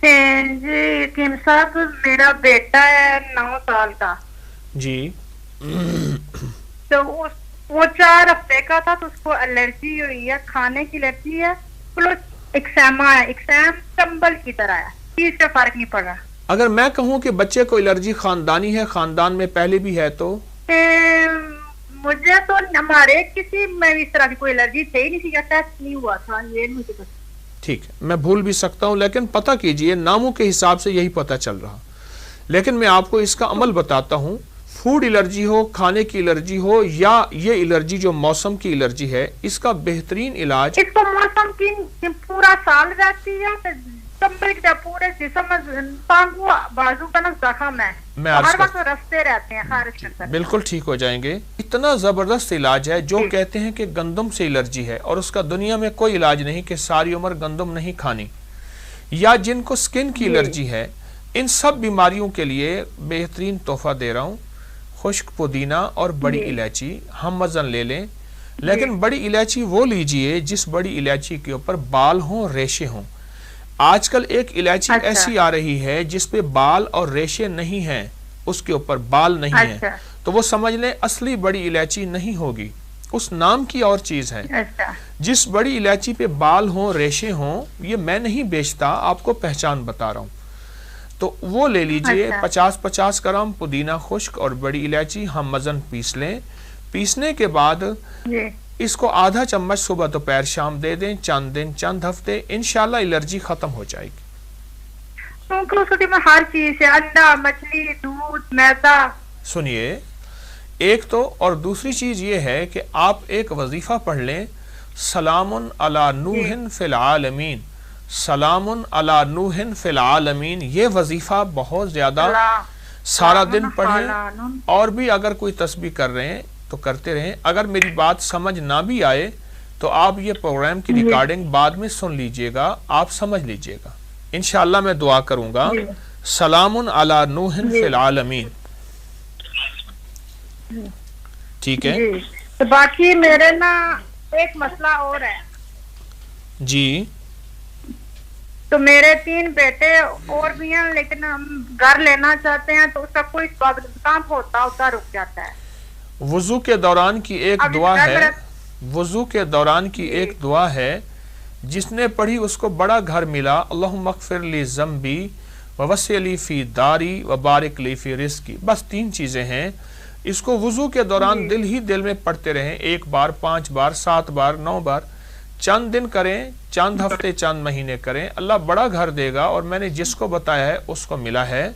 جی یتیم صاحب، میرا بیٹا ہے 9 سال کا. جی تو وہ 4 ہفتے کا تھا، تو اس کو الرجی ہوئی ہے، کھانے کی الرجی ہے، پلس ایکسیما ہے. ایکسیم چمبل کی طرح ہے، چیز سے فرق نہیں پڑ رہا. اگر میں کہوں کہ بچے کو الرجی خاندانی ہے، خاندان میں پہلے بھی ہے، تو مجھے تو ہمارے کسی میں اس طرح کی کوئی الرجی تھی ہی نہیں تھی، یا ٹیسٹ نہیں ہوا تھا، یہ مجھے پتا. ٹھیک ہے، میں بھول بھی سکتا ہوں، لیکن پتہ کیجئے ناموں کے حساب سے یہی پتہ چل رہا. لیکن میں آپ کو اس کا عمل بتاتا ہوں. فوڈ الرجی ہو، کھانے کی الرجی ہو، یا یہ الرجی جو موسم کی الرجی ہے، اس کا بہترین علاج، اس کو موسم کی پورا سال رہتی ہے، چمبل کی پورے جسم میں ٹانگوں بازو کا نا زخم ہے، ہر وقت رستے رہتے ہیں خارج کرتے ہیں. بالکل ٹھیک ہو جائیں گے. اتنا زبردست علاج ہے. جو کہتے ہیں کہ گندم سے الرجی ہے اور اس کا دنیا میں کوئی علاج نہیں کہ ساری عمر گندم نہیں کھانی، یا جن کو سکن کی الرجی ہے، ان سب بیماریوں کے لیے بہترین تحفہ دے رہا ہوں. خشک پودینہ اور بڑی الائچی ہم وزن لے لیں، لیکن بڑی الائچی وہ لیجئے جس بڑی الائچی کے اوپر بال ہوں، ریشے ہوں. آج کل ایک الائچی ایسی آ رہی ہے جس پہ بال اور ریشے نہیں ہیں، اس کے اوپر بال نہیں ہیں، تو وہ سمجھ لیں اصلی بڑی الائچی نہیں ہوگی، اس نام کی اور چیز ہے. جس بڑی الائچی پہ بال ہوں، ریشے ہوں، یہ میں نہیں بیچتا، آپ کو پہچان بتا رہا ہوں. تو وہ لے لیجئے. 50-50 گرام پودینہ خشک اور بڑی الائچی ہم وزن پیس لیں. پیسنے کے بعد اس کو آدھا چمچ صبح دوپہر شام دے دیں، چند دن چند ہفتے، انشاءاللہ الرجی ختم ہو جائے گی. کیونکہ میں ہر چیز ہے، انڈا، مچھلی، دودھ، میدا. سنیے، ایک تو، اور دوسری چیز یہ ہے کہ آپ ایک وظیفہ پڑھ لیں، سلام علی نوح فی العالمین، سلام علی نوح فی العالمین. یہ وظیفہ بہت زیادہ سارا دن پڑھیں، اور بھی اگر کوئی تسبیح کر رہے ہیں تو کرتے رہیں. اگر میری بات سمجھ نہ بھی آئے تو آپ یہ پروگرام کی ریکارڈنگ بعد میں سن لیجئے گا، آپ سمجھ لیجئے گا. انشاءاللہ میں دعا کروں گا، سلام علی نوح فی العالمین. ٹھیک ہے. تو باقی میرے نا ایک مسئلہ اور ہے. جی. تو میرے 3 بیٹے اور بھی ہیں، لیکن ہم گھر لینا چاہتے ہیں، تو اس کا کوئی کام ہوتا رک جاتا ہے. وضو کے دوران کی ایک دعا ہے، وضو کے دوران کی ایک دعا ہے، جس نے پڑھی اس کو بڑا گھر ملا. اللہم اغفر لی ذنبی ووسع لی فی داری وبارک لی فی رزقی. بس 3 چیزیں ہیں. اس کو وضو کے دوران دل ہی دل میں پڑھتے رہیں، 1 بار، 5 بار، 7 بار، 9 بار. چند دن کریں، چند ہفتے، چند مہینے کریں، اللہ بڑا گھر دے گا. اور میں نے جس کو بتایا ہے اس کو ملا ہے.